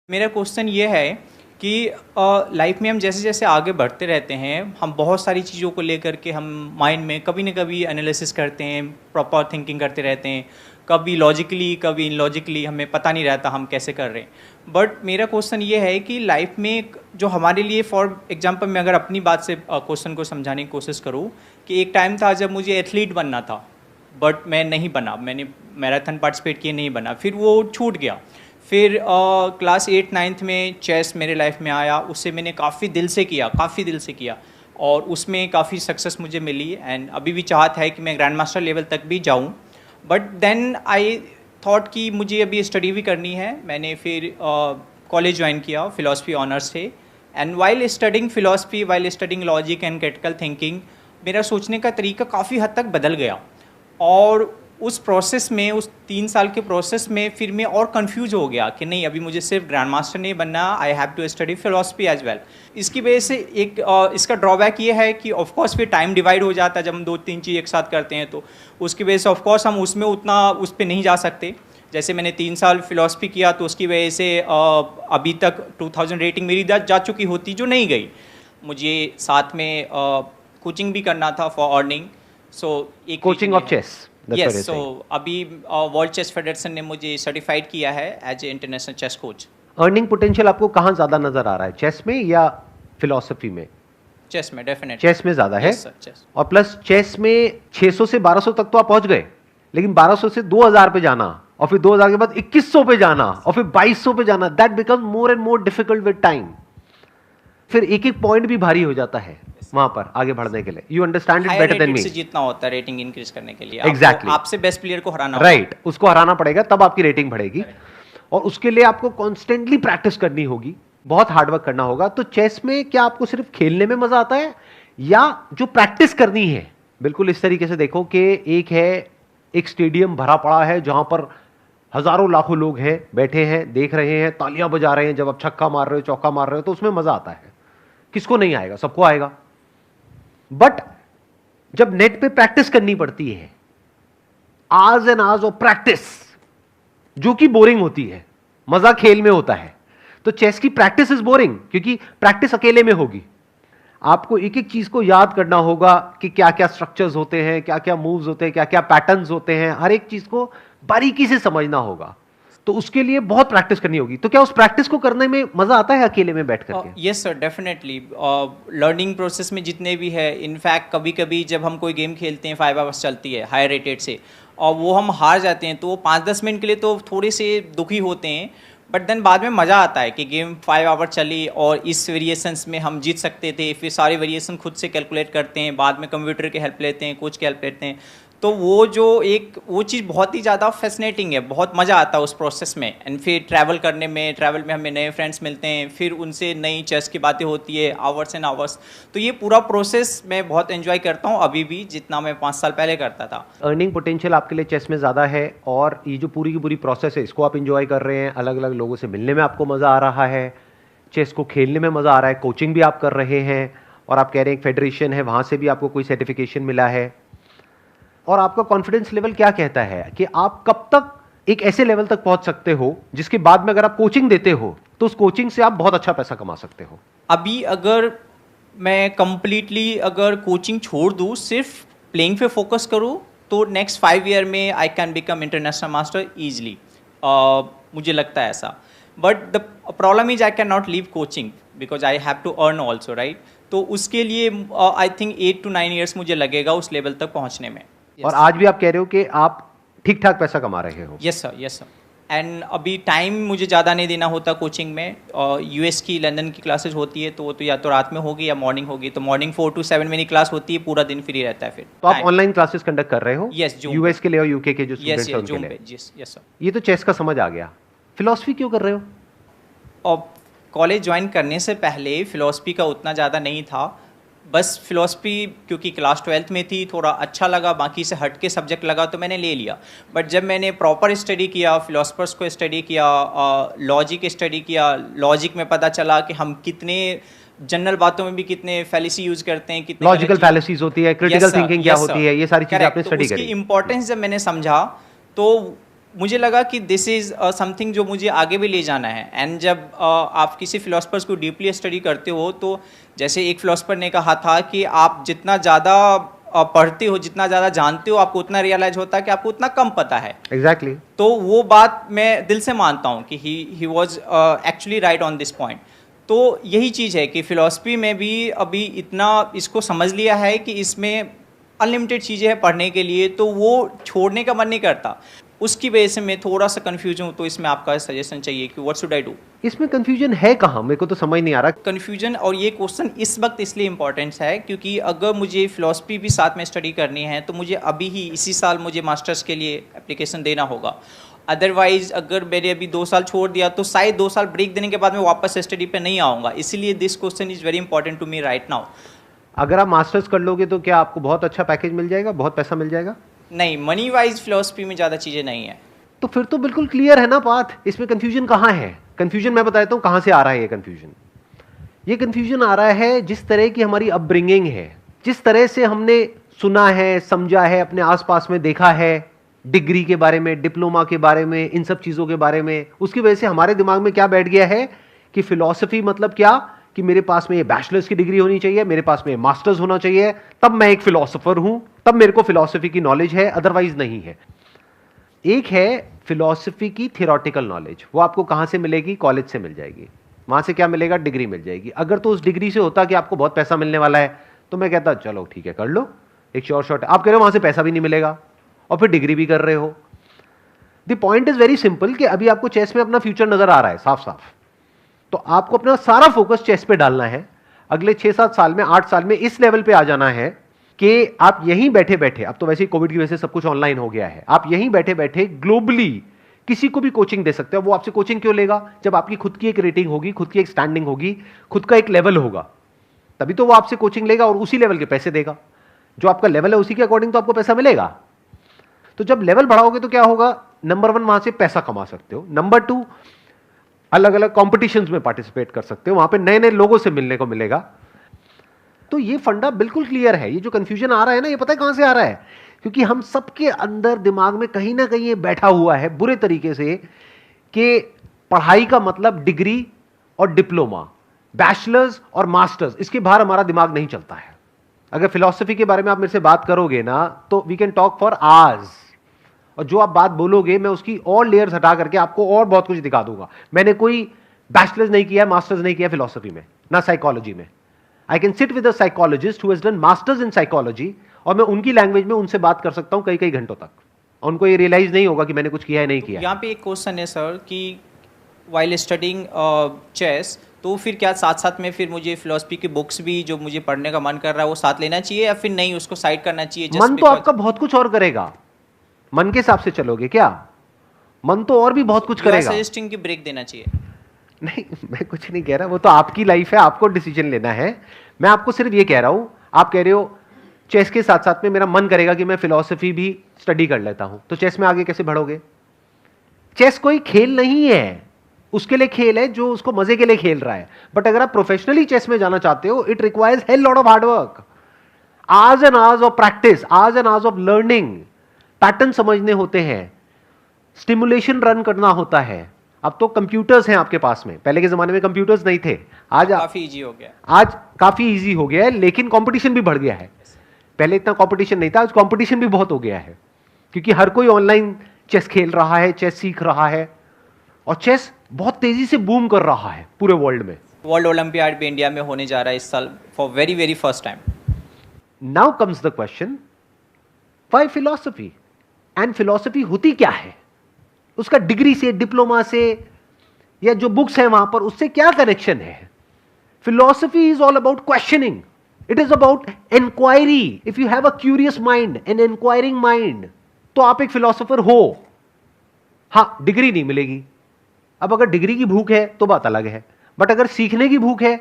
मेरा क्वेश्चन ये है कि लाइफ में हम जैसे जैसे आगे बढ़ते रहते हैं, हम बहुत सारी चीज़ों को लेकर के हम माइंड में कभी न कभी एनालिसिस करते हैं, प्रॉपर थिंकिंग करते रहते हैं, कभी लॉजिकली कभी इनलॉजिकली, हमें पता नहीं रहता हम कैसे कर रहे हैं। बट मेरा क्वेश्चन ये है कि लाइफ में जो हमारे लिए, फॉर एग्जांपल मैं अगर अपनी बात से क्वेश्चन को समझाने की कोशिश करूँ, कि एक टाइम था जब मुझे एथलीट बनना था, बट मैं नहीं बना, मैंने मैराथन पार्टिसिपेट किए, नहीं बना, फिर वो छूट गया। फिर क्लास 8-9 में चेस मेरे लाइफ में आया, उससे मैंने काफ़ी दिल से किया और उसमें काफ़ी सक्सेस मुझे मिली। एंड अभी भी चाहत है कि मैं ग्रैंड मास्टर लेवल तक भी जाऊं। बट देन आई थॉट कि मुझे अभी स्टडी भी करनी है। मैंने फिर कॉलेज ज्वाइन किया फ़िलासफ़ी ऑनर्स से। And while studying philosophy, while studying logic and critical thinking, मेरा सोचने का तरीका काफ़ी हद तक बदल गया। और उस प्रोसेस में, उस 3 साल के प्रोसेस में फिर मैं और कंफ्यूज हो गया कि नहीं, अभी मुझे सिर्फ ग्रैंड मास्टर नहीं बनना, I have to study philosophy as well. इसकी वजह से एक इसका ड्रॉबैक ये है कि ऑफकोर्स फिर टाइम डिवाइड हो जाता है जब हम 2-3 चीज़ एक साथ करते हैं, तो उसकी वजह से ऑफकोर्स हम उसमें उतना उस पर नहीं जा सकते। जैसे मैंने 3 साल फिलोसफी किया तो उसकी वजह से अभी तक 2000 रेटिंग मेरी जा चुकी होती, जो नहीं गई। मुझे साथ में कोचिंग भी करना था फॉर अर्निंग। सो एक coaching of chess. Yes, so अभी वर्ल्ड चेस फेडरेशन ने मुझे सर्टिफाइड किया है as a international chess coach. Earning potential आपको कहाँ ज्यादा नजर आ रहा है, चेस में या फिलॉसफी में? चेस में डेफिनेटली, चेस में ज्यादा है। yes, sir, chess। और प्लस चेस में 600 से 1200 तक तो आप पहुंच गए, लेकिन 1200 से 2000 पे जाना और फिर 2000 के बाद 2100 पे जाना और फिर 2200 पे जाना, that become more and more difficult with time. फिर एक एक पॉइंट भी भारी हो जाता है वहां पर आगे बढ़ने के लिए। You understand it better than me. जितना होता है रेटिंग इंक्रीज करने के लिए, एग्जैक्टली आपसे बेस्ट प्लेयर को हराना, राइट, उसको हराना पड़ेगा, तब आपकी रेटिंग बढ़ेगी। और उसके लिए आपको कॉन्स्टेंटली प्रैक्टिस करनी होगी, बहुत हार्डवर्क करना होगा। तो चेस में क्या आपको सिर्फ खेलने में मजा आता है, या जो प्रैक्टिस करनी है? बिल्कुल इस तरीके से देखो कि एक स्टेडियम भरा पड़ा है जहां पर हजारों लाखों लोग हैं, बैठे हैं, देख रहे हैं, तालियां बजा रहे हैं जब आप छक्का मार रहे हो, चौका मार रहे हो, तो उसमें मजा आता है। किसको नहीं आएगा? सबको आएगा। बट जब नेट पे प्रैक्टिस करनी पड़ती है, hours and hours of practice, जो कि बोरिंग होती है, मजा खेल में होता है। तो चेस की प्रैक्टिस इज बोरिंग, क्योंकि प्रैक्टिस अकेले में होगी। आपको एक एक चीज को याद करना होगा कि क्या क्या स्ट्रक्चर्स होते हैं, क्या क्या मूव्स होते हैं, क्या क्या पैटर्न्स होते हैं, हर एक चीज को बारीकी से समझना होगा। तो उसके लिए बहुत प्रैक्टिस करनी होगी। तो क्या उस प्रैक्टिस को करने में मजा आता है अकेले में बैठ करके? Yes sir, definitely. Learning process में जितने भी है, इनफैक्ट कभी कभी जब हम कोई गेम खेलते हैं, 5 आवर्स चलती है हाई रेटेड से, और वो हम हार जाते हैं, तो वो 5-10 मिनट के लिए तो थोड़े से दुखी होते हैं। बट देन बाद में मज़ा आता है कि गेम 5 आवर चली और इस वेरिएशंस में हम जीत सकते थे। फिर सारे वेरिएशन खुद से कैलकुलेट करते हैं, बाद में कंप्यूटर की हेल्प लेते हैं, कोच की हेल्प लेते हैं। तो वो चीज़ बहुत ही ज़्यादा फैसिनेटिंग है, बहुत मज़ा आता है उस प्रोसेस में। एंड फिर ट्रैवल करने में, ट्रैवल में हमें नए फ्रेंड्स मिलते हैं, फिर उनसे नई चेस की बातें होती है, आवर्स एंड आवर्स। तो ये पूरा प्रोसेस मैं बहुत एंजॉय करता हूँ अभी भी, जितना मैं 5 साल पहले करता था। अर्निंग पोटेंशियल आपके लिए चेस में ज़्यादा है, और ये जो पूरी की पूरी प्रोसेस है, इसको आप इंजॉय कर रहे हैं, अलग अलग लोगों से मिलने में आपको मज़ा आ रहा है, चेस को खेलने में मज़ा आ रहा है, कोचिंग भी आप कर रहे हैं, और आप कह रहे हैं एक फेडरेशन है, वहाँ से भी आपको कोई सर्टिफिकेशन मिला है। और आपका कॉन्फिडेंस लेवल क्या कहता है कि आप कब तक एक ऐसे लेवल तक पहुंच सकते हो जिसके बाद में अगर आप कोचिंग देते हो तो उस कोचिंग से आप बहुत अच्छा पैसा कमा सकते हो? अभी अगर मैं कंप्लीटली अगर कोचिंग छोड़ दूँ, सिर्फ प्लेइंग पे फोकस करूँ, तो नेक्स्ट 5 ईयर में I can become international master easily. मुझे लगता है ऐसा। But the problem is I can not leave coaching because I have to earn also, right? तो उसके लिए आई थिंक 8-9 ईयर्स मुझे लगेगा उस लेवल तक पहुँचने में। और आज भी आप कह रहे हो कि आप ठीक ठाक पैसा कमा रहे हो? Yes sir, yes sir. And अभी टाइम मुझे ज़्यादा नहीं देना होता कोचिंग में। यूएस की, लंदन की क्लासेस होती है, तो वो तो या तो रात में होगी या मॉर्निंग होगी। तो मॉर्निंग 4 to 7 मेरी क्लास होती है, पूरा दिन फ्री रहता है फिर। तो आप ऑनलाइन क्लासेस कंडक्ट कर रहे हो? यस, यूएस के लिए और यूके के जो स्टूडेंट्स हैं उनके लिए? Yes yes sir. ये तो चेस का समझ आ गया। फिलॉसफी क्यों कर रहे हो? और कॉलेज ज्वाइन करने से पहले फिलॉसफी का उतना ज़्यादा नहीं था, बस फिलॉसफी क्योंकि क्लास 12th में थी, थोड़ा अच्छा लगा, बाकी से हट के सब्जेक्ट लगा तो मैंने ले लिया। बट जब मैंने प्रॉपर स्टडी किया, फिलोसफर्स को स्टडी किया, लॉजिक स्टडी किया, लॉजिक में पता चला कि हम कितने जनरल बातों में भी कितने फैलेसी यूज करते हैं, कितने लॉजिकल फैलेसीज होती है, क्रिटिकल थिंकिंग क्या होती है, ये सारी चीजें आपने स्टडी करी। उसकी इंपॉर्टेंस जब मैंने समझा, तो मुझे लगा कि दिस इज़ समथिंग जो मुझे आगे भी ले जाना है। एंड जब आप किसी फिलोसफर्स को डीपली स्टडी करते हो तो जैसे एक फिलोसफर ने कहा था कि आप जितना ज़्यादा पढ़ते हो, जितना ज़्यादा जानते हो, आपको उतना रियलाइज होता है कि आपको उतना कम पता है। एग्जैक्टली तो वो बात मैं दिल से मानता हूँ कि he was actually right on this point. तो यही चीज़ है कि फ़िलॉसफी में भी अभी इतना इसको समझ लिया है कि इसमें अनलिमिटेड चीज़ें हैं पढ़ने के लिए, तो वो छोड़ने का मन नहीं करता। उसकी वजह से मैं थोड़ा सा कन्फ्यूज हूँ, तो इसमें आपका सजेशन चाहिए कि व्हाट शुड आई डू। इसमें कंफ्यूजन है कहाँ, मेरे को तो समझ नहीं आ रहा। कन्फ्यूजन और ये क्वेश्चन इस वक्त इसलिए इम्पोर्टेंट है क्योंकि अगर मुझे फ़िलॉसफी भी साथ में स्टडी करनी है तो मुझे अभी ही इसी साल मुझे मास्टर्स के लिए एप्लीकेशन देना होगा। अदरवाइज अगर मैंने अभी 2 साल छोड़ दिया तो शायद 2 साल ब्रेक देने के बाद मैं वापस स्टडी पे नहीं आऊँगा। इसीलिए this question is very important to me right now. अगर आप मास्टर्स कर लोगे तो क्या आपको बहुत अच्छा पैकेज मिल जाएगा, बहुत पैसा मिल जाएगा? नहीं, मनी वाइज फ़िलॉसफी में ज़्यादा चीज़ें नहीं है। तो फिर तो बिल्कुल क्लियर है ना बात। इसमें कंफ्यूजन कहाँ है? कंफ्यूजन मैं बताता हूँ कहाँ से आ रहा है। ये कंफ्यूजन आ रहा है जिस तरह की हमारी अपब्रिंगिंग है, जिस तरह से हमने सुना है, समझा है, अपने आसपास में देखा है, डिग्री के बारे में, डिप्लोमा के बारे में, इन सब चीज़ों के बारे में, उसकी वजह से हमारे दिमाग में क्या बैठ गया है कि फिलॉसफी मतलब क्या, कि मेरे पास में ये बैचलर्स की डिग्री होनी चाहिए, मेरे पास में मास्टर्स होना चाहिए, तब मैं एक फिलोसोफर हूं, तब मेरे को फिलॉसफी की नॉलेज है, अदरवाइज नहीं है। एक है फिलॉसफी की थियोरेटिकल नॉलेज, वो आपको कहां से मिलेगी? कॉलेज से मिल जाएगी। वहां से क्या मिलेगा? डिग्री मिल जाएगी। अगर तो उस डिग्री से होता कि आपको बहुत पैसा मिलने वाला है तो मैं कहता चलो ठीक है कर लो, एक श्योर शॉट। आप कह रहे हो वहां से पैसा भी नहीं मिलेगा और फिर डिग्री भी कर रहे हो। The point is very simple कि अभी आपको चेस में अपना फ्यूचर नजर आ रहा है साफ साफ, तो आपको अपना सारा फोकस चेस पे डालना है। अगले 6-7 साल में, 8 साल में इस लेवल पे आ जाना है कि आप यहीं बैठे बैठे, अब तो वैसे ही कोविड की वजह से सब कुछ ऑनलाइन हो गया है, आप यहीं बैठे बैठे ग्लोबली किसी को भी कोचिंग दे सकते हो। वो आपसे कोचिंग क्यों लेगा? जब आपकी खुद की एक रेटिंग होगी, खुद की एक स्टैंडिंग होगी, खुद का एक लेवल होगा, तभी तो वो आपसे कोचिंग लेगा और उसी लेवल के पैसे देगा। जो आपका लेवल है उसी के अकॉर्डिंग तो आपको पैसा मिलेगा। तो जब लेवल बढ़ाओगे तो क्या होगा? नंबर 1 वहां से पैसा कमा सकते हो, नंबर 2 अलग अलग कॉम्पिटिशन्स में पार्टिसिपेट कर सकते हो, वहां पे नए नए लोगों से मिलने को मिलेगा। तो ये फंडा बिल्कुल क्लियर है। ये जो कंफ्यूजन आ रहा है ना, ये पता है कहां से आ रहा है? क्योंकि हम सबके अंदर दिमाग में कहीं ना कहीं ये बैठा हुआ है बुरे तरीके से कि पढ़ाई का मतलब डिग्री और डिप्लोमा, बैचलर्स और मास्टर्स, इसके बाहर हमारा दिमाग नहीं चलता है। अगर फिलॉसफी के बारे में आप मेरे से बात करोगे ना तो we can talk for hours, और जो आप बात बोलोगे मैं उसकी और लेयर्स हटा करके आपको और बहुत कुछ दिखा दूंगा। मैंने कोई बैचलर्स नहीं किया, मास्टर्स नहीं किया फिलॉसफी में, ना साइकोलॉजी में। I can sit with a psychologist who has done masters in psychology और मैं उनकी लैंग्वेज में उनसे बात कर सकता हूं कई कई घंटों तक, और उनको ये रियलाइज नहीं होगा कि मैंने कुछ किया है नहीं किया। यहाँ पे एक क्वेश्चन है सर कि वाइल स्टडिंग चेस, तो फिर क्या साथ साथ में फिर मुझे फिलोसफी की बुक्स भी जो मुझे पढ़ने का मन कर रहा है वो साथ लेना चाहिए या फिर नहीं, उसको साइड करना चाहिए? मन तो आपका बहुत कुछ और करेगा, मन के हिसाब से चलोगे क्या? मन तो और भी बहुत कुछ करेगा। सजेस्टिंग की ब्रेक देना चाहिए? नहीं, मैं कुछ नहीं कह रहा, वो तो आपकी लाइफ है, आपको डिसीजन लेना है। मैं आपको सिर्फ ये कह रहा हूं, आप कह रहे हो चेस के साथ साथ में मेरा मन करेगा कि मैं फिलॉसफी भी स्टडी कर लेता हूं, तो चेस में आगे कैसे बढ़ोगे? चेस कोई खेल नहीं है, उसके लिए खेल है जो उसको मजे के लिए खेल रहा है। बट अगर आप प्रोफेशनली चेस में जाना चाहते हो, it requires hell lot of hard work, hours and hours of practice, hours and hours of learning, pattern समझने होते हैं, स्टिमुलेशन रन करना होता है। अब तो कंप्यूटर्स हैं आपके पास में, पहले के जमाने में कंप्यूटर्स नहीं थे। आज काफी इजी हो गया, आज काफी इजी हो गया है, लेकिन कंपटीशन भी बढ़ गया है। पहले इतना कंपटीशन नहीं था, आज कंपटीशन भी बहुत हो गया है, क्योंकि हर कोई ऑनलाइन चेस खेल रहा है, चेस सीख रहा है, और चेस बहुत तेजी से बूम कर रहा है पूरे वर्ल्ड में। वर्ल्ड ओलंपियाड भी इंडिया में होने जा रहा है इस साल for very very first time. Now comes the question, why philosophy? And philosophy होती क्या है? उसका डिग्री से, डिप्लोमा से, या जो बुक्स हैं वहां पर, उससे क्या कनेक्शन है? Philosophy is all about questioning, it is about inquiry. If you have a curious mind, an inquiring mind, तो आप एक फिलॉसफर हो। हां, डिग्री नहीं मिलेगी। अब अगर डिग्री की भूख है तो बात अलग है, बट अगर सीखने की भूख है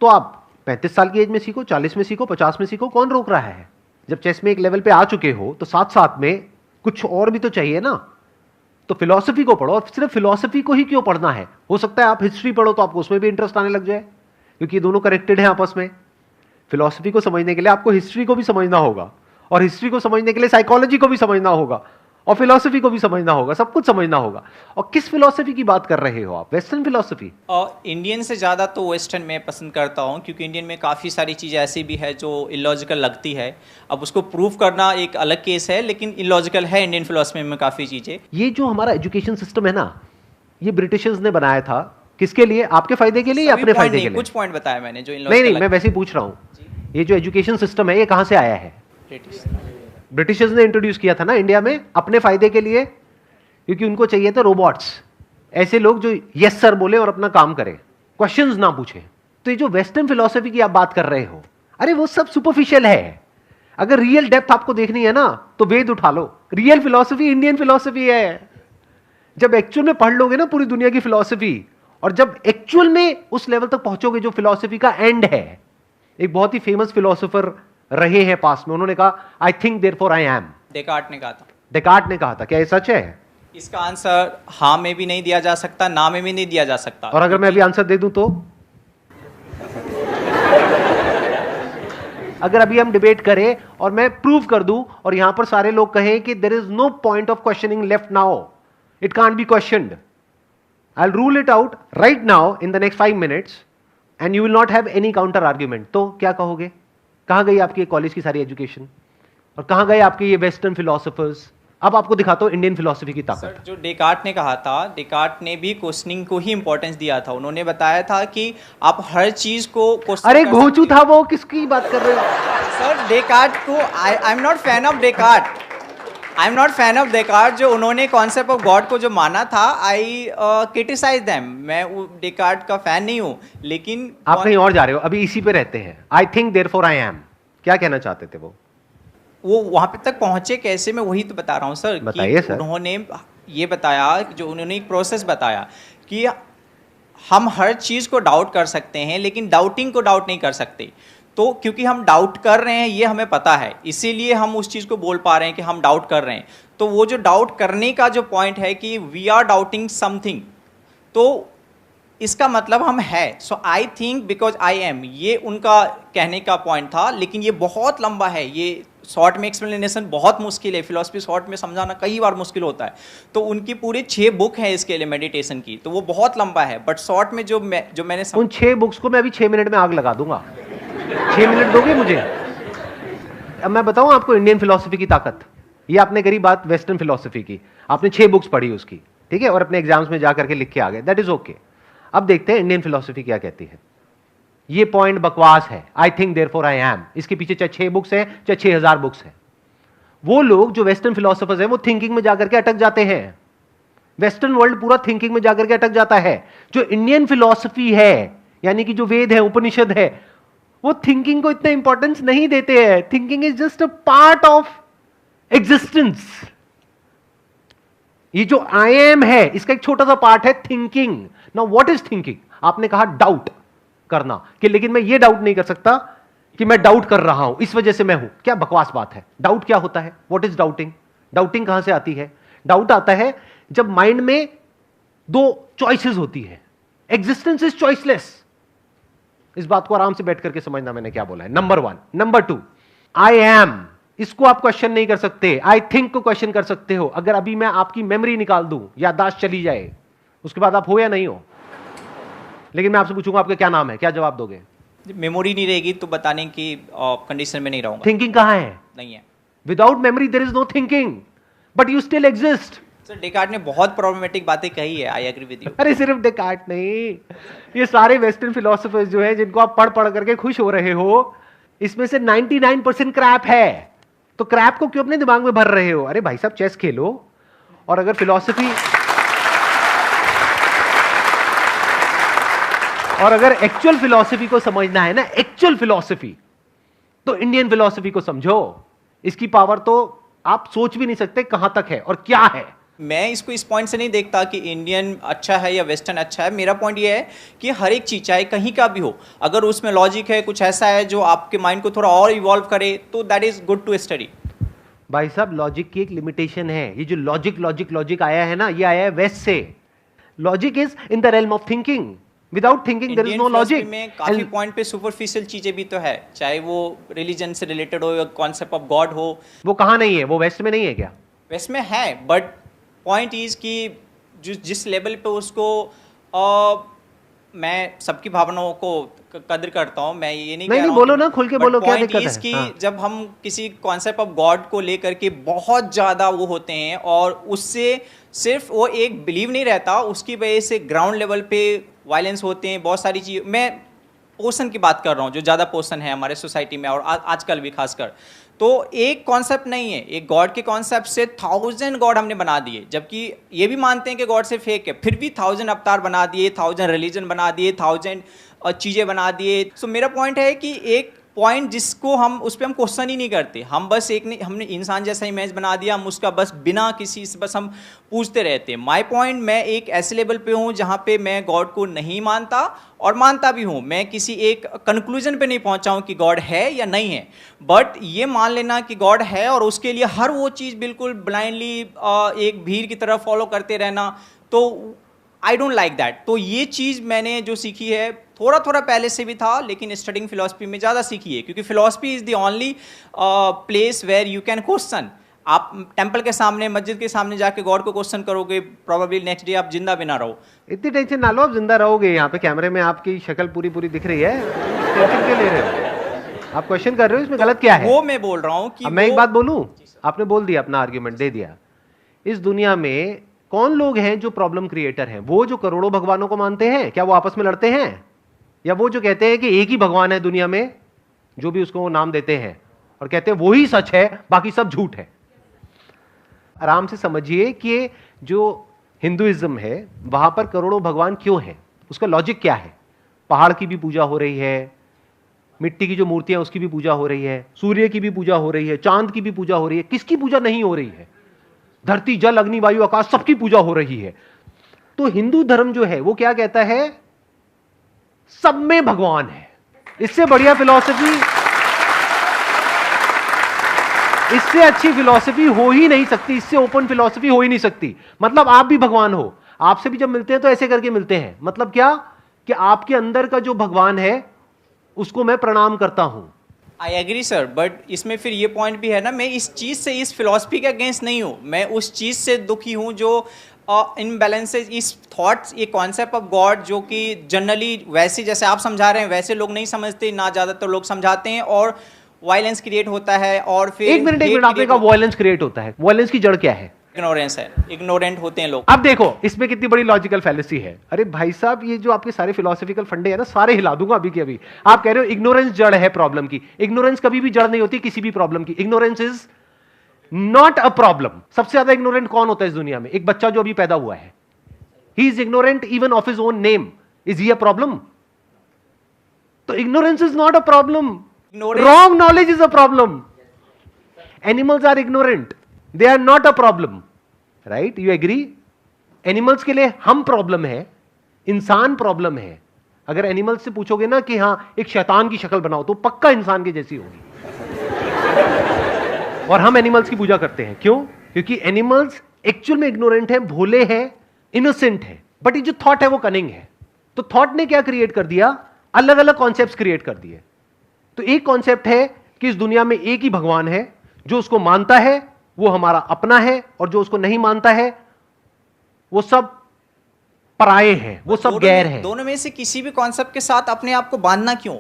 तो आप 35 साल की एज में सीखो, 40 में सीखो, 50 में सीखो, कौन रोक रहा है? जब चेस में एक लेवल पे आ चुके हो तो साथ साथ में कुछ और भी तो चाहिए ना। तो फिलॉसफी को पढ़ो, और सिर्फ फिलॉसफी को ही क्यों पढ़ना है? हो सकता है आप हिस्ट्री पढ़ो तो आपको उसमें भी इंटरेस्ट आने लग जाए, क्योंकि ये दोनों कनेक्टेड हैं आपस में। फिलॉसफी को समझने के लिए आपको हिस्ट्री को भी समझना होगा, और हिस्ट्री को समझने के लिए साइकोलॉजी को भी समझना होगा, और फिलॉसफी को भी समझना होगा, सब कुछ समझना होगा। और किस फिलॉसफी की बात कर रहे हो आप? Western philosophy? और इंडियन से ज़्यादा तो वेस्टर्न में पसंद करता हूँ, क्योंकि इंडियन में काफ़ी सारी चीज़ें ऐसी भी है जो इलॉजिकल लगती है। अब उसको प्रूव करना एक अलग केस है, लेकिन इलॉजिकल है इंडियन फिलॉसफी में काफ़ी चीज़ें। ये जो हमारा एजुकेशन सिस्टम है ना, ये ब्रिटिशर्स ने बनाया था। किसके लिए? आपके फायदे के लिए या अपने फायदे के लिए? कुछ पॉइंट बताया मैंने जो नहीं, मैं वैसे ही पूछ रहा हूँ। ये जो एजुकेशन सिस्टम है ये कहाँ से आया है? ब्रिटिशर्स ने इंट्रोड्यूस किया था ना इंडिया में, अपने फायदे के लिए, क्योंकि उनको चाहिए थे रोबोट्स, ऐसे लोग जो यस सर बोले और अपना काम करें, क्वेश्चंस ना पूछे। तो ये जो वेस्टर्न फिलॉसफी की आप बात कर रहे हो, अरे वो सब सुपरफिशियल है। अगर रियल डेप्थ आपको देखनी है ना तो वेद उठा लो। रियल फिलॉसफी इंडियन फिलॉसफी है। जब एक्चुअल में पढ़ लोगे ना पूरी दुनिया की फिलॉसफी, और जब एक्चुअल में उस लेवल तक पहुंचोगे जो फिलॉसफी का एंड है। एक बहुत ही फेमस फिलॉसफर रहे हैं पास में, उन्होंने कहा I think therefore I am. Descartes ने कहा था। डेकार्ट ने कहा था, क्या ये सच है? इसका आंसर हाँ में भी नहीं दिया जा सकता, ना में भी नहीं दिया जा सकता। और अगर मैं अभी आंसर दे दूं तो? अगर अभी हम डिबेट करें और मैं प्रूव कर दूं और यहां पर सारे लोग कहें कि there is no point of questioning left now, it can't be questioned, I will rule it out right now in the next 5 minutes and you will not have any counter argument, तो क्या कहोगे? कहां गई आपकी college की सारी education और कहां गए आपके ये वेस्टर्न फिलोसोफर्स? अब आपको दिखाता हूं इंडियन फिलॉसफी की ताकत। सर, जो डेकार्ट ने कहा था, डेकार्ट ने भी क्वेश्चनिंग को ही इंपॉर्टेंस दिया था। उन्होंने बताया था कि आप हर चीज को क्वेश्चन। अरे घोंचू था वो, किसकी बात कर रहे हो? सर, डेकार्ट को I am not fan of Descartes, I am not fan of Descartes. जो उन्होंने कॉन्सेप्ट ऑफ गॉड को जो माना था, आई क्रिटिसाइज देम। मैं डेकार्ट का फैन नहीं हूँ, लेकिन आप कहीं और जा रहे हो, अभी इसी पे रहते हैं। I think therefore I am, क्या कहना चाहते थे वो वहां पे तक पहुंचे कैसे, मैं वही तो बता रहा हूँ सर। बताइए सर। उन्होंने ये बताया, जो उन्होंने एक प्रोसेस बताया कि हम हर चीज़ को डाउट कर सकते हैं, लेकिन डाउटिंग को डाउट नहीं कर सकते। तो क्योंकि हम डाउट कर रहे हैं ये हमें पता है, इसीलिए हम उस चीज़ को बोल पा रहे हैं कि हम डाउट कर रहे हैं। तो वो जो डाउट करने का जो पॉइंट है कि वी आर डाउटिंग समथिंग, तो इसका मतलब हम है। So I think because I am, ये उनका कहने का पॉइंट था। लेकिन ये बहुत लंबा है, ये शॉर्ट में एक्सप्लेनेशन बहुत मुश्किल है। फिलॉसफी शॉर्ट में समझाना कई बार मुश्किल होता है। तो उनकी पूरी 6 बुक है इसके लिए मेडिटेशन की, तो वो बहुत लंबा है। बट शॉर्ट में जो मैंने उन 6 बुक्स को मैं अभी 6 मिनट में आग लगा दूंगा। 6 मिनट दोगे मुझे? अब मैं बताऊं आपको इंडियन फिलॉसफी की ताकत। ये आपने करी बात वेस्टर्न फिलॉसफी की, आपने 6 बुक्स पढ़ी उसकी, ठीक है, और अपने एग्जाम्स में जाकर के लिख के आ गए, दैट इज ओके। अब देखते हैं इंडियन फिलॉसफी क्या कहती है। ये पॉइंट बकवास है, I think therefore I am. इसके पीछे चाहे 6 बुक्स है चाहे 6000 बुक्स है। वो लोग जो वेस्टर्न फिलोसोफर्स हैं वो थिंकिंग में जाकर के अटक जाते हैं। वेस्टर्न वर्ल्ड पूरा थिंकिंग में जाकर के अटक जाता है। जो इंडियन फिलॉसफी है, यानी कि जो वेद है, उपनिषद है, वो थिंकिंग को इतना इंपॉर्टेंस नहीं देते हैं। Thinking is just a part of existence. ये जो आई एम है, इसका एक छोटा सा पार्ट है thinking. Now what is thinking? आपने कहा डाउट करना, कि लेकिन मैं ये डाउट नहीं कर सकता कि मैं डाउट कर रहा हूं इस वजह से मैं हूं। क्या बकवास बात है। डाउट क्या होता है? What is doubting? डाउटिंग कहां से आती है? डाउट आता है जब माइंड में 2 चॉइसेस होती है। Existence is choiceless. इस बात को आराम से बैठ करके समझना मैंने क्या बोला है। नंबर 1। नंबर 2, आई एम, इसको आप क्वेश्चन नहीं कर सकते। आई थिंक को क्वेश्चन कर सकते हो। अगर अभी मैं आपकी मेमोरी निकाल दूं, याददाश्त चली जाए, उसके बाद आप हो या नहीं हो। लेकिन मैं आपसे पूछूंगा आपका क्या नाम है, क्या जवाब दोगे? मेमोरी नहीं रहेगी तो बताने की कंडीशन में नहीं रहूंगा। थिंकिंग कहां है? नहीं है। Without memory there is no thinking, but you still exist. Sir, Descartes ने बहुत प्रॉब्लमेटिक बातें कही है, आई एग्री विद यू। अरे सिर्फ डेकार्ट नहीं, ये सारे वेस्टर्न फिलोसोफर्स जो है, जिनको आप पढ़ पढ़ करके खुश हो रहे हो, इसमें से 99% क्रैप है। तो क्रैप को क्यों अपने दिमाग में भर रहे हो? अरे भाई साहब, चेस खेलो। और अगर फिलॉसफी और अगर एक्चुअल फिलॉसफी को समझना है ना, एक्चुअल फिलॉसफी, तो इंडियन फिलॉसफी को समझो। इसकी पावर तो आप सोच भी नहीं सकते कहां तक है और क्या है। मैं इसको इस पॉइंट से नहीं देखता कि इंडियन अच्छा है या वेस्टर्न अच्छा है। मेरा पॉइंट ये है कि हर एक चीज़, चाहे कहीं का भी हो, अगर उसमें लॉजिक है, कुछ ऐसा है जो आपके माइंड को थोड़ा और इवॉल्व करे, तो that is good to study. भाई साहब, लॉजिक की एक लिमिटेशन है। ये जो लॉजिक आया है ना, ये आया है वेस्ट से। Logic is in the realm of thinking. Without thinking there is no logic. में काफी पॉइंट पे सुपरफिशियल चीजें भी तो है, चाहे वो रिलीजन से रिलेटेड हो या कॉन्सेप्ट ऑफ गॉड हो। वो कहां नहीं है? वो वेस्ट में नहीं है क्या? वैसे में है, बट पॉइंट इज कि जिस लेवल पे उसको मैं सबकी भावनाओं को कदर करता हूँ, मैं ये नहीं कह रहा हूँ बोलो ना, खुल के बोलो, क्या दिक्कत है? कि जब हम किसी कॉन्सेप्ट ऑफ गॉड को लेकर के बहुत ज़्यादा वो होते हैं और उससे सिर्फ वो एक बिलीव नहीं रहता, उसकी वजह से ग्राउंड लेवल पे वायलेंस होते हैं, बहुत सारी चीज़। मैं पोर्शन की बात कर रहा हूँ, जो ज़्यादा पोर्शन है हमारे सोसाइटी में और आजकल भी खासकर, तो एक कॉन्सेप्ट नहीं है, एक गॉड के कॉन्सेप्ट से 1000 गॉड हमने बना दिए, जबकि ये भी मानते हैं कि गॉड से फेक है, फिर भी 1000 अवतार बना दिए, 1000 रिलीजन बना दिए, 1000 चीज़ें बना दिए। सो मेरा पॉइंट है कि एक पॉइंट जिसको हम उस पर हम क्वेश्चन ही नहीं करते, हम बस एक नहीं, हमने इंसान जैसा इमेज बना दिया, हम उसका बस बिना किसी से बस हम पूछते रहते हैं। माय पॉइंट, मैं एक ऐसे लेवल पे हूँ जहाँ पे मैं गॉड को नहीं मानता और मानता भी हूँ, मैं किसी एक कंक्लूजन पे नहीं पहुँचा हूँ कि गॉड है या नहीं है, बट ये मान लेना कि गॉड है और उसके लिए हर वो चीज़ बिल्कुल ब्लाइंडली एक भीड़ की तरह फॉलो करते रहना, तो आई डोंट लाइक दैट। तो ये चीज़ मैंने जो सीखी है, थोड़ा थोड़ा पहले से भी था, लेकिन स्टडिंग फिलोसफी में ज़्यादा सीखी है, क्योंकि philosophy is the only place where you can question. आप टेंपल के सामने, मस्जिद के सामने जाके गॉड को क्वेश्चन करोगे, प्रोबेबली नेक्स्ट डे आप जिंदा भी ना रहो। इतनी टेंशन ना लो, आप जिंदा रहोगे। यहाँ पे कैमरे में आपकी शक्ल पूरी पूरी दिख रही है, टेंशन क्यों ले रहे हो? आप क्वेश्चन कर रहे हो, इसमें गलत क्या है? वो मैं बोल रहा हूँ कि मैं एक बात बोलूं, आपने बोल दिया, अपना आर्ग्यूमेंट दे दिया। इस दुनिया में कौन लोग हैं जो प्रॉब्लम क्रिएटर हैं? वो जो करोड़ों भगवानों को मानते हैं, क्या वो आपस में लड़ते हैं? या वो जो कहते हैं कि एक ही भगवान है दुनिया में, जो भी उसको नाम देते हैं, और कहते हैं वो ही सच है, बाकी सब झूठ है? आराम से समझिए कि जो हिंदुइज्म है वहां पर करोड़ों भगवान क्यों हैं, उसका लॉजिक क्या है। पहाड़ की भी पूजा हो रही है, मिट्टी की जो मूर्तियां उसकी भी पूजा हो रही है, सूर्य की भी पूजा हो रही है, चांद की भी पूजा हो रही है। किसकी पूजा नहीं हो रही है? धरती, जल, अग्नि, वायु, आकाश, सबकी पूजा हो रही है। तो हिंदू धर्म जो है वो क्या कहता है? सब में भगवान है। इससे बढ़िया फिलॉसफी, इससे अच्छी फिलॉसफी हो ही नहीं सकती, इससे ओपन फिलॉसफी हो ही नहीं सकती। मतलब आप भी भगवान हो, आपसे भी जब मिलते हैं तो ऐसे करके मिलते हैं। मतलब क्या? कि आपके अंदर का जो भगवान है उसको मैं प्रणाम करता हूं। आई एग्री सर, बट इसमें फिर ये पॉइंट भी है ना, मैं इस चीज़ से, इस फिलॉसफी के अगेंस्ट नहीं हूँ, मैं उस चीज़ से दुखी हूँ जो इनबैलेंसेज, इस थॉट्स, ये कॉन्सेप्ट ऑफ गॉड जो कि जनरली वैसे जैसे आप समझा रहे हैं वैसे लोग नहीं समझते ना, ज़्यादातर लोग समझाते हैं और वायलेंस क्रिएट होता है। और फिर एक मिनट आपने कहा वायलेंस क्रिएट होता है, वायलेंस की जड़ क्या है? इग्नोरेंस है, इग्नोरेंट होते हैं लोग। अब देखो इसमें कितनी बड़ी लॉजिकल फैलेसी है। अरे भाई साहब, ये जो आपके सारे फिलोसॉफिकल फंडे हैं ना, सारे हिला दूंगा अभी के अभी। आप कह रहे हो इग्नोरेंस जड़ है प्रॉब्लम की। इग्नोरेंस कभी भी जड़ नहीं होती किसी भी प्रॉब्लम की। Ignorance is not a problem. सबसे ज्यादा इग्नोरेंट कौन होता है इस दुनिया में? एक बच्चा जो अभी पैदा हुआ है, he is ignorant even of his own name. Is he a problem? तो ignorance is not a problem, wrong knowledge is a problem. Animals are ignorant, they are not a problem, right? You agree? Animals के लिए हम problem है, इंसान problem है। अगर animals से पूछोगे ना कि हां एक शैतान की शक्ल बनाओ, तो पक्का इंसान की जैसी होगी। और हम एनिमल्स की पूजा करते हैं, क्यों? क्योंकि एनिमल्स एक्चुअल में इग्नोरेंट है, भोले हैं, इनोसेंट है, बट ये जो थॉट है वो कनिंग है। तो थॉट ने क्या क्रिएट कर दिया? अलग अलग कॉन्सेप्ट्स क्रिएट कर दिए। तो एक कॉन्सेप्ट है कि इस दुनिया में एक ही भगवान है, जो उसको मानता है वो हमारा अपना है, और जो उसको नहीं मानता है वो सब पराये हैं, वो सब गैर हैं। दोनों में से किसी भी कॉन्सेप्ट के साथ अपने आप को बांधना क्यों?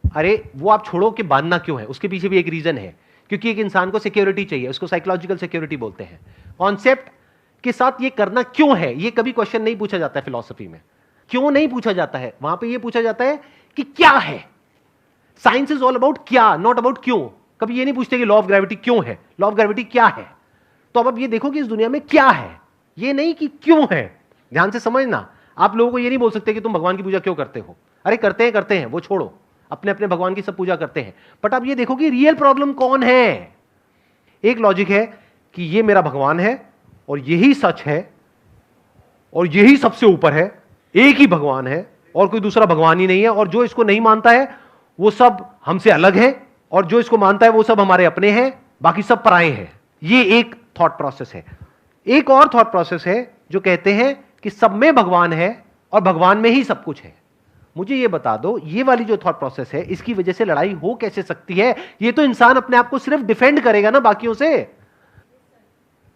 अरे वो आप छोड़ो कि बांधना क्यों है, उसके पीछे भी एक रीजन है। क्योंकि एक इंसान को सिक्योरिटी चाहिए, उसको साइकोलॉजिकल सिक्योरिटी बोलते हैं। कॉन्सेप्ट के साथ ये करना क्यों है, ये कभी क्वेश्चन नहीं पूछा जाता है फिलॉसफी में। क्यों नहीं पूछा जाता है? वहां पे ये पूछा जाता है कि क्या है। साइंस इज ऑल अबाउट क्या, नॉट अबाउट क्यों। कभी ये नहीं पूछते कि लॉ ऑफ ग्रेविटी क्यों है, लॉ ऑफ ग्रेविटी क्या है। तो अब ये देखो कि इस दुनिया में क्या है, ये नहीं कि क्यों है। ध्यान से समझना, आप लोगों को ये नहीं बोल सकते कि तुम भगवान की पूजा क्यों करते हो। अरे करते हैं, वो छोड़ो, अपने अपने भगवान की सब पूजा करते हैं। बट अब ये देखो कि रियल प्रॉब्लम कौन है। एक लॉजिक है कि ये मेरा भगवान है और यही सच है और यही सबसे ऊपर है, एक ही भगवान है और कोई दूसरा भगवान ही नहीं है। और जो इसको नहीं मानता है वो सब हमसे अलग है, और जो इसको मानता है वो सब हमारे अपने हैं, बाकी सब पराये हैं। ये एक थॉट प्रोसेस है। एक और थॉट प्रोसेस है जो कहते हैं कि सब में भगवान है और भगवान में ही सब कुछ है। मुझे ये बता दो, ये वाली जो थॉट प्रोसेस है, इसकी वजह से लड़ाई हो कैसे सकती है? ये तो इंसान अपने आप को सिर्फ डिफेंड करेगा ना बाकियों से।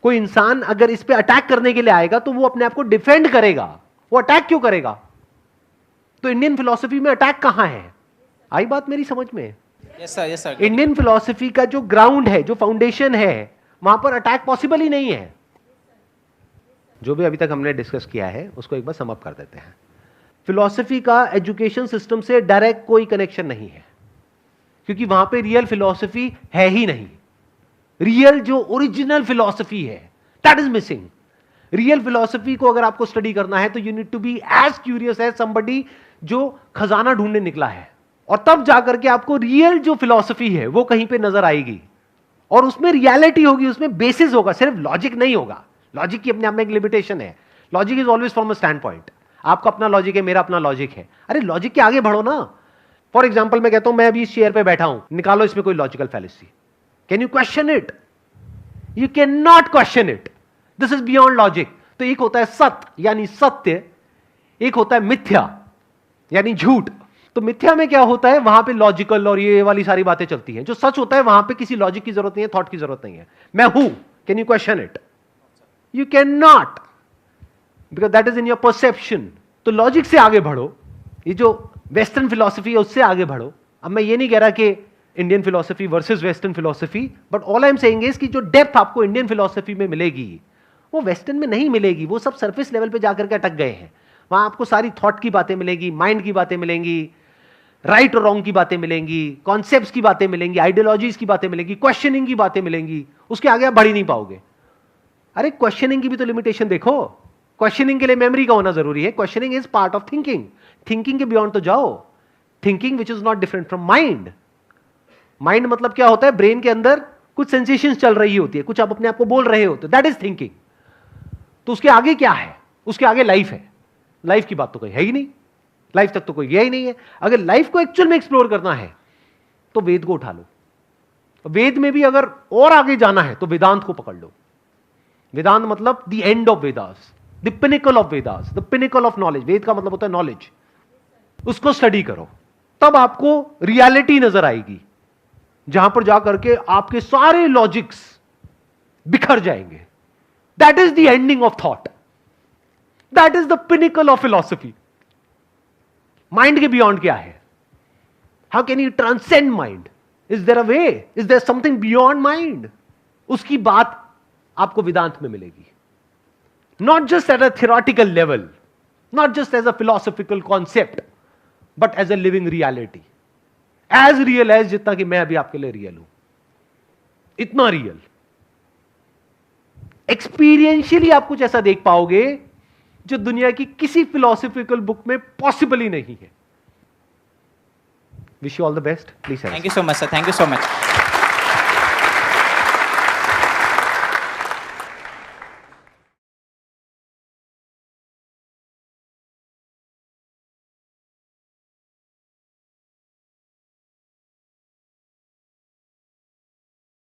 कोई इंसान अगर इस पे अटैक करने के लिए आएगा तो वो अपने आप को डिफेंड करेगा, वो अटैक क्यों करेगा? तो इंडियन फिलॉसफी में अटैक कहां है? आई बात मेरी समझ में? Yes sir, yes sir. Indian philosophy का जो ग्राउंड है, जो फाउंडेशन है, वहां पर अटैक पॉसिबल ही नहीं है। जो भी अभी तक हमने डिस्कस किया है उसको एक बार सम अप कर देते हैं। फिलॉसफी का एजुकेशन सिस्टम से डायरेक्ट कोई कनेक्शन नहीं है, क्योंकि वहां पे रियल फिलॉसफी है ही नहीं। रियल जो ओरिजिनल फिलॉसफी है that is missing. Real philosophy को अगर आपको स्टडी करना है तो you need to be as curious as somebody जो खजाना ढूंढने निकला है, और तब जाकर के आपको रियल जो फिलॉसफी है वो कहीं पे नजर आएगी, और उसमें रियलिटी होगी, उसमें बेसिस होगा, सिर्फ लॉजिक नहीं होगा। लॉजिक की अपने आप में एक लिमिटेशन है। Logic is always from a stand point. आपका अपना लॉजिक है, मेरा अपना लॉजिक है। अरे लॉजिक के आगे बढ़ो ना। फॉर एग्जाम्पल मैं कहता हूं मैं अभी इस चेयर पे बैठा हूं, निकालो इसमें कोई logical fallacy. Can you question it? You can not question it. This is beyond logic. तो एक होता है सत्य यानी सत्य, एक होता है मिथ्या यानी झूठ। तो मिथ्या में क्या होता है, वहां पे लॉजिकल और ये वाली सारी बातें चलती हैं। जो सच होता है वहां पे किसी लॉजिक की जरूरत नहीं है, थॉट की जरूरत नहीं है। मैं हूं, can you question it? You can not, because that is in your perception. तो लॉजिक से आगे बढ़ो, ये जो वेस्टर्न फिलॉसफी है उससे आगे बढ़ो। अब मैं ये नहीं कह रहा कि Indian philosophy versus western philosophy, but all I am saying is कि जो डेप्थ आपको इंडियन फिलॉसफी में मिलेगी वो वेस्टर्न में नहीं मिलेगी। वो सब सरफेस लेवल पे जाकर के अटक गए हैं। वहां आपको सारी थॉट की बातें मिलेंगी, माइंड की बातें मिलेंगी, राइट और रॉन्ग की बातें मिलेंगी, कॉन्सेप्ट्स की बातें मिलेंगी, आइडियोलॉजीज की बातें मिलेंगी, क्वेश्चनिंग की बातें मिलेंगी। उसके आगे आप बढ़ ही नहीं पाओगे। अरे क्वेश्चनिंग की भी तो लिमिटेशन देखो। क्वेश्चनिंग के लिए मेमोरी का होना जरूरी है। Questioning is part of thinking. Thinking के बियॉन्ड तो जाओ। Thinking which is not different from mind. Mind मतलब क्या होता है, ब्रेन के अंदर कुछ सेंसेशंस चल रही होती है, कुछ आप अपने आप को बोल रहे होते, दैट इज थिंकिंग। तो उसके आगे क्या है? उसके आगे लाइफ है। लाइफ की बात तो कोई है ही नहीं, लाइफ तक तो कोई गया ही नहीं है। अगर लाइफ को एक्चुअल में एक्सप्लोर करना है तो वेद को उठा लो। वेद में भी अगर और आगे जाना है तो वेदांत को पकड़ लो। वेदांत मतलब the end of Vedas, the pinnacle of Vedas, the pinnacle of knowledge. Veda का मतलब होता है नॉलेज। उसको स्टडी करो, तब आपको रियलिटी नजर आएगी, जहां पर जाकर के आपके सारे लॉजिक्स बिखर जाएंगे। That is the ending of thought, that is the pinnacle of philosophy. Mind के बियॉन्ड क्या है? How can you transcend mind? Is there a way? Is there something beyond mind? उसकी बात आपको वेदांत में मिलेगी। Not just at a theoretical level, not just as a philosophical concept, but as a living reality. As real as जितना कि मैं अभी आपके लिए रियल हूं, इतना रियल। एक्सपीरियंशियली आप कुछ ऐसा देख पाओगे जो दुनिया की किसी फिलोसॉफिकल बुक में पॉसिबल ही नहीं है। Wish you all the best. Please. Thank you so much sir, thank you so much.